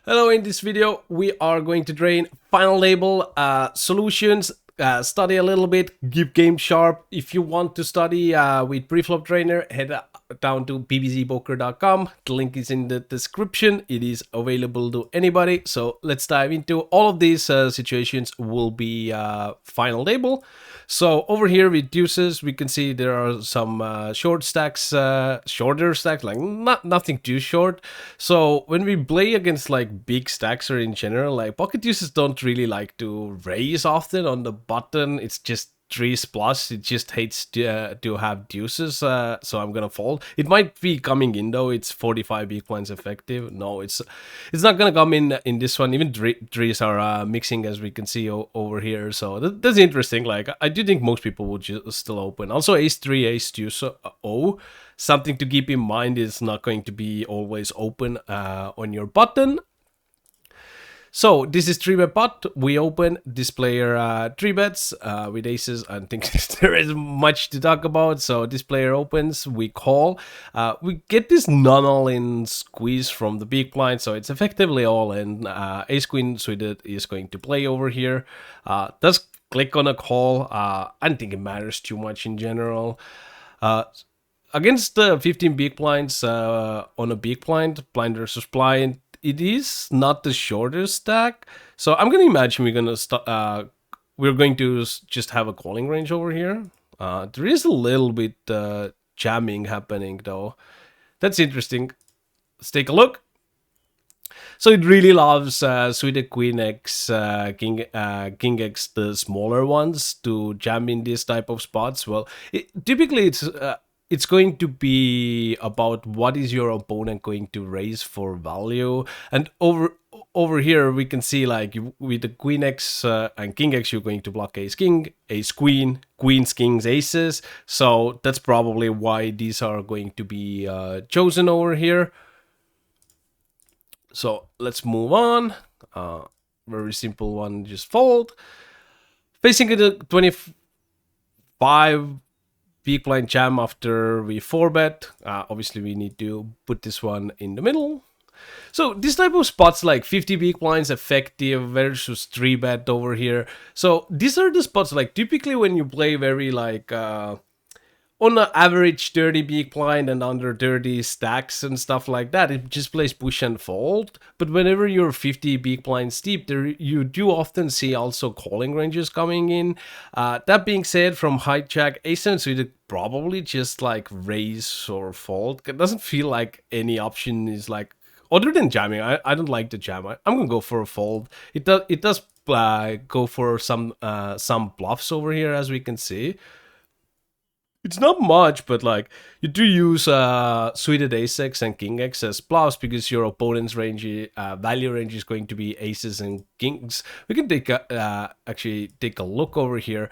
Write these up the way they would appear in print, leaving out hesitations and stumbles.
Hello, in this video we are going to drain final label solutions, study a little bit, keep game sharp. If you want to study with Preflop trainer, head down to bbzpoker.com. The link is in the description. It is available to anybody. So let's dive into all of these situations will be final label. So over here with deuces, we can see there are some short stacks, shorter stacks, like nothing too short. So when we play against like big stacks or in general, like pocket deuces don't really like to raise often on the button. It's just threes plus. It just hates to have deuces, so I'm gonna fold. It might be coming in though. It's 45 big blinds effective. No, it's not gonna come in this one. Even threes are mixing, as we can see over here. So that's interesting. Like I do think most people would just still open. Also ace 3, ace 2, so something to keep in mind is not going to be always open on your button. So this is 3-bet pot. We open, this player 3 bets with aces. I don't think there is much to talk about. So this player opens, we call. We get this non-all-in squeeze from the big blind, so it's effectively all in. Ace queen suited is going to play over here. Does click on a call. I don't think it matters too much in general. Against the 15 big blinds on a big blind versus blind, it is not the shortest stack, so I'm gonna imagine we're going to just have a calling range over here. There is a little bit jamming happening though. That's interesting. Let's take a look. So it really loves suited queen x, king x, the smaller ones, to jam in this type of spots. Well, typically it's going to be about what is your opponent going to raise for value. And over here we can see, like, with the queen x and king x, you're going to block ace king, ace queen, queens, kings, aces. So that's probably why these are going to be chosen over here. So let's move on. Very simple one, just fold. Facing the 25 big blind jam after we 4-bet. Obviously we need to put this one in the middle. So this type of spots, like 50 big blinds effective versus 3-bet over here. So these are the spots, like, typically when you play very like on an average 30 big blind and under 30 stacks and stuff like that, it just plays push and fold. But whenever you're 50 big blinds deep, there you do often see also calling ranges coming in. That being said, from hijack, ace-7 suited probably just like raise or fold. It doesn't feel like any option is like, other than jamming. I don't like the jam. I'm gonna go for a fold. It does go for some bluffs over here, as we can see. It's not much, but like, you do use suited ace x and king x as bluffs because your opponent's range, value range, is going to be aces and kings. We can take actually take a look over here.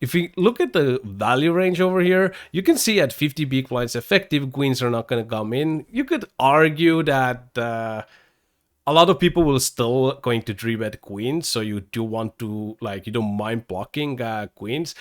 If we look at the value range over here, you can see at 50 big blinds effective, queens are not going to come in. You could argue that a lot of people will still going to 3-bet queens, so you do want to, like, you don't mind blocking queens.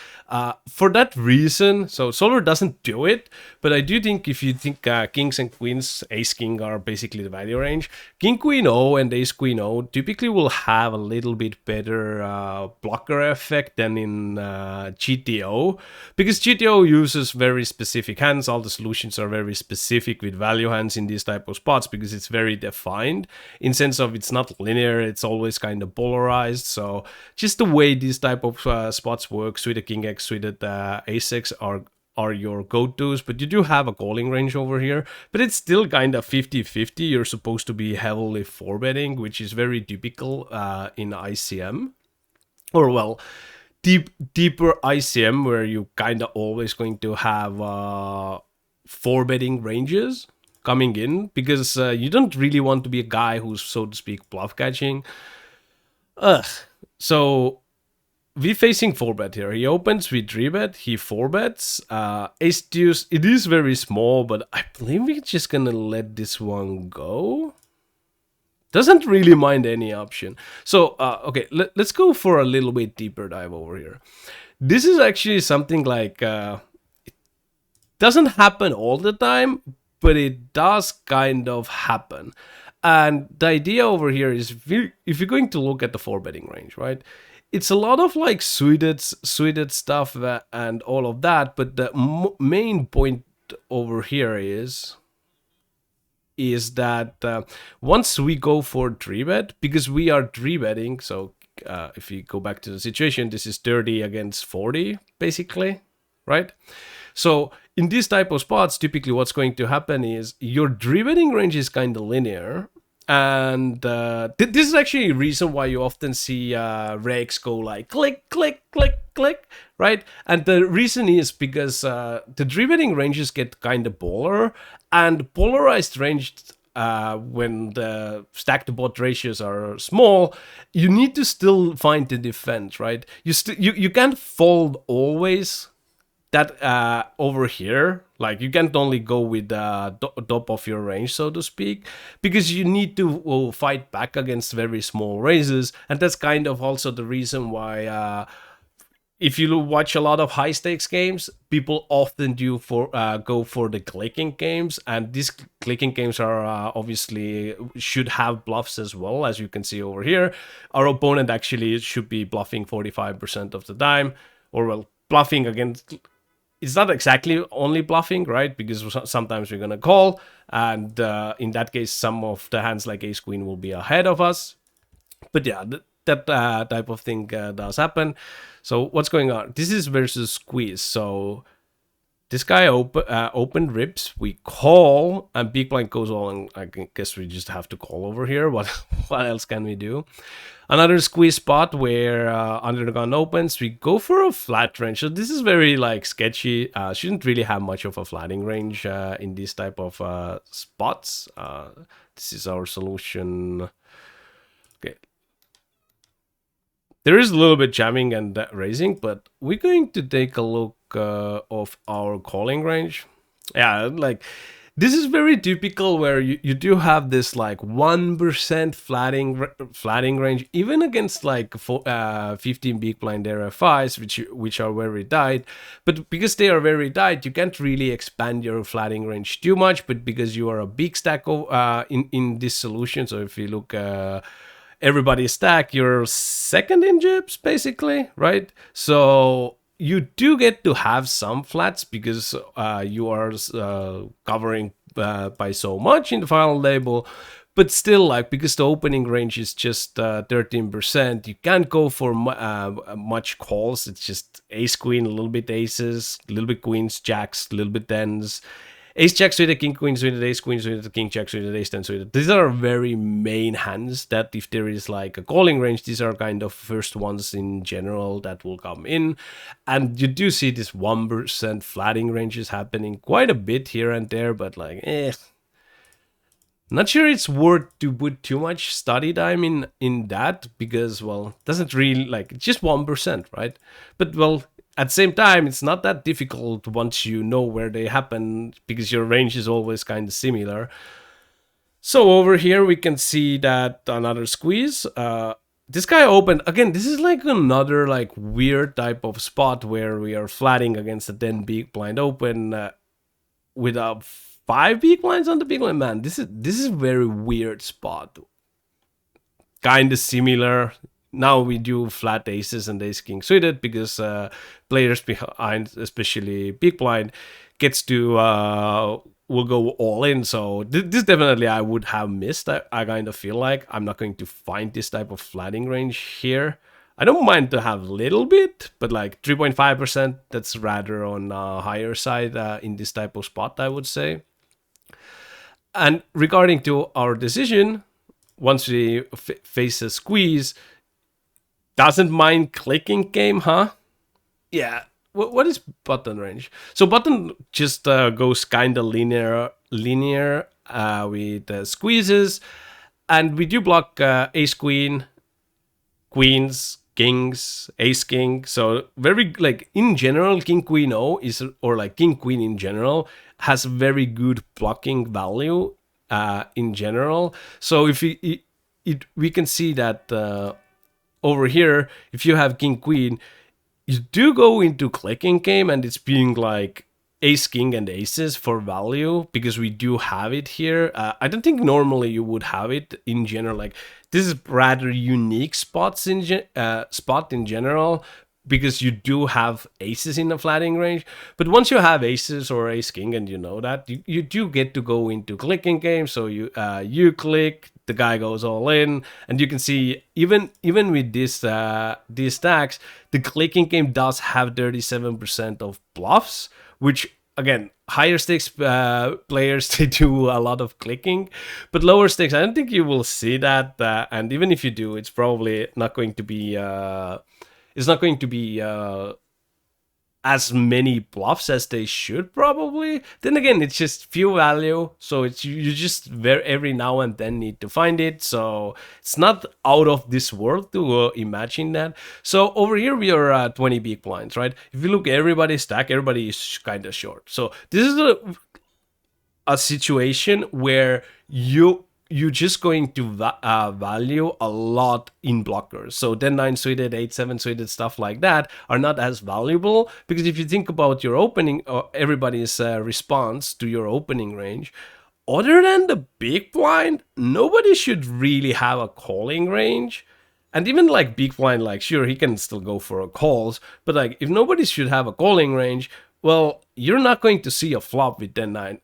For that reason, so Solar doesn't do it, but I do think if you think kings and queens, ace king are basically the value range, king queen O and ace queen O typically will have a little bit better blocker effect than in GTO, because GTO uses very specific hands. All the solutions are very specific with value hands in these type of spots because it's very defined. In sense of it's not linear, it's always kind of polarized. So just the way these type of spots work, suited king x, suited ace x are your go-tos, but you do have a calling range over here, but it's still kind of 50-50. You're supposed to be heavily 4-betting, which is very typical in ICM, or well, deeper ICM, where you kind of always going to have 4-betting ranges coming in, because you don't really want to be a guy who's, so to speak, bluff catching. So we facing 4-bet here. He opens, we 3-bet, he 4-bets. Ace deuce, it is very small, but I believe we're just gonna let this one go. Doesn't really mind any option. So okay, let's go for a little bit deeper dive over here. This is actually something like it doesn't happen all the time, but it does kind of happen. And the idea over here is if you're going to look at the four betting range, right? It's a lot of like suited stuff and all of that, but the main point over here is that once we go for 3-bet, because we are 3-betting, so if you go back to the situation, this is 30 against 40, basically, right? So in these type of spots, typically what's going to happen is your 3-betting range is kind of linear. And this is actually a reason why you often see regs go like click, click, click, click, right? And the reason is because the 3-betting ranges get kind of polar, and polarized range, when the stack to bot ratios are small, you need to still find the defense, right? You can't fold always that over here, like you can't only go with the top of your range, so to speak, because you need to fight back against very small raises. And that's kind of also the reason why if you watch a lot of high stakes games, people often do go for the clicking games, and these clicking games are obviously should have bluffs as well. As you can see over here, our opponent actually should be bluffing 45% of the time, or well, bluffing against. It's not exactly only bluffing, right? Because sometimes we're gonna call, and in that case, some of the hands like ace queen will be ahead of us. But yeah, that type of thing does happen. So what's going on? This is versus squeeze. So this guy opened rips. We call, and big blind goes all, and I guess we just have to call over here. What else can we do? Another squeeze spot where under the gun opens, we go for a flat range. So this is very like sketchy. Shouldn't really have much of a flatting range in these type of spots. This is our solution. Okay. There is a little bit jamming and raising, but we're going to take a look of our calling range. Yeah, like this is very typical where you do have this like 1% flatting range, even against like 15 big blind RFIs, which are very tight. But because they are very tight, you can't really expand your flatting range too much. But because you are a big stack in this solution, so if you look everybody's stack, you're second in gyps basically, right? So you do get to have some flats because you are covering by so much in the final label, but still, like, because the opening range is just 13%, you can't go for much calls. It's just ace queen, a little bit aces, a little bit queens, jacks, a little bit tens, ace jack suited, king queen suited, ace queen suited, king jack suited, ace 10 suited. These are very main hands that if there is like a calling range, these are kind of first ones in general that will come in. And you do see this 1% flatting ranges happening quite a bit here and there, but like, not sure it's worth to put too much study time in that, because, well, doesn't really, like, it's just 1%, right? But, well, at the same time, it's not that difficult once you know where they happen, because your range is always kind of similar. So over here we can see that another squeeze. This guy opened again. This is like another like weird type of spot where we are flatting against a 10 big blind open with a 5 big blinds on the big blind. Man, this is a very weird spot. Kind of similar. Now we do flat aces and ace king suited because players behind, especially big blind, gets to will go all in. So this definitely I would have missed. I kind of feel like I'm not going to find this type of flatting range here. I don't mind to have a little bit, but like 3.5%, that's rather on higher side in this type of spot, I would say. And regarding to our decision, once we face a squeeze, doesn't mind clicking game, huh? Yeah. What is button range? So button just goes kind of linear with squeezes, and we do block ace queen, queens, kings, ace king. So very, like, in general, king queen O is, or like king queen in general, has very good blocking value in general. So if we can see that over here, if you have king queen, you do go into clicking game, and it's being like ace king and aces for value because we do have it here. I don't think normally you would have it in general. Like this is rather unique spot in general because you do have aces in the flattening range. But once you have aces or ace king and you know that, you do get to go into clicking games. So you click, the guy goes all in, and you can see even with these stacks, the clicking game does have 37% of bluffs, which again, higher stakes players they do a lot of clicking, but lower stakes I don't think you will see that. And even if you do, it's probably not going to be. It's not going to be as many bluffs as they should probably. Then again, it's just few value, so it's you just very every now and then need to find it. So it's not out of this world to imagine that. So over here we are at 20 big blinds, right? If you look at everybody's stack, everybody is kind of short. So this is a situation where you're just going to value a lot in blockers. So 10-9 suited, 8-7 suited, stuff like that are not as valuable, because if you think about your opening or everybody's response to your opening range, other than the big blind, nobody should really have a calling range. And even like big blind, like sure, he can still go for a calls, but like if nobody should have a calling range, well, you're not going to see a flop with 10-9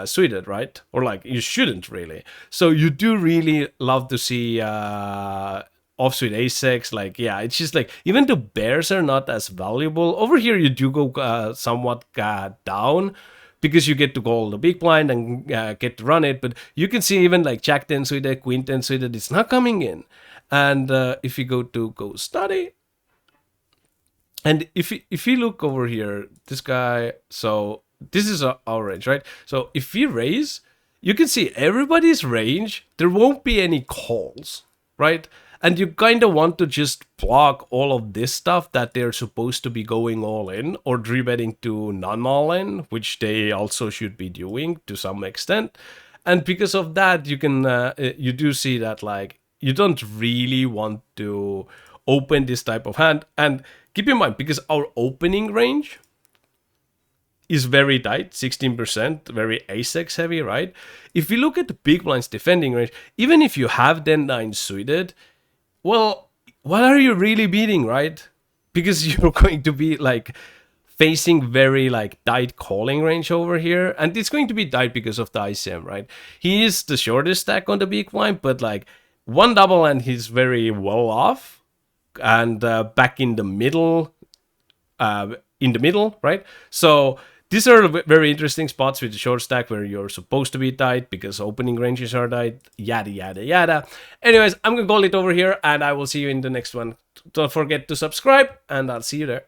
suited, right? Or like you shouldn't really. So you do really love to see offsuit ace-6. Like yeah, it's just like even the bears are not as valuable. Over here you do go somewhat down because you get to call the big blind and get to run it. But you can see even like jack 10 suited, queen 10 suited, it's not coming in. And if you go study, and if you look over here, this guy, so this is our range, right? So if we raise, you can see everybody's range, there won't be any calls, right? And you kind of want to just block all of this stuff that they're supposed to be going all in or rebetting to non all in, which they also should be doing to some extent. And because of that, you can you do see that like you don't really want to open this type of hand. And keep in mind, because our opening range is very tight, 16%, very ace-X heavy, right? If you look at the big blind's defending range, even if you have 10-9 suited, well, what are you really beating, right? Because you're going to be like facing very like tight calling range over here, and it's going to be tight because of the ICM, right? He is the shortest stack on the big blind, but like one double and he's very well off, and back in the middle, right? So these are very interesting spots with the short stack where you're supposed to be tight because opening ranges are tight, yada, yada, yada. Anyways, I'm going to call it over here and I will see you in the next one. Don't forget to subscribe and I'll see you there.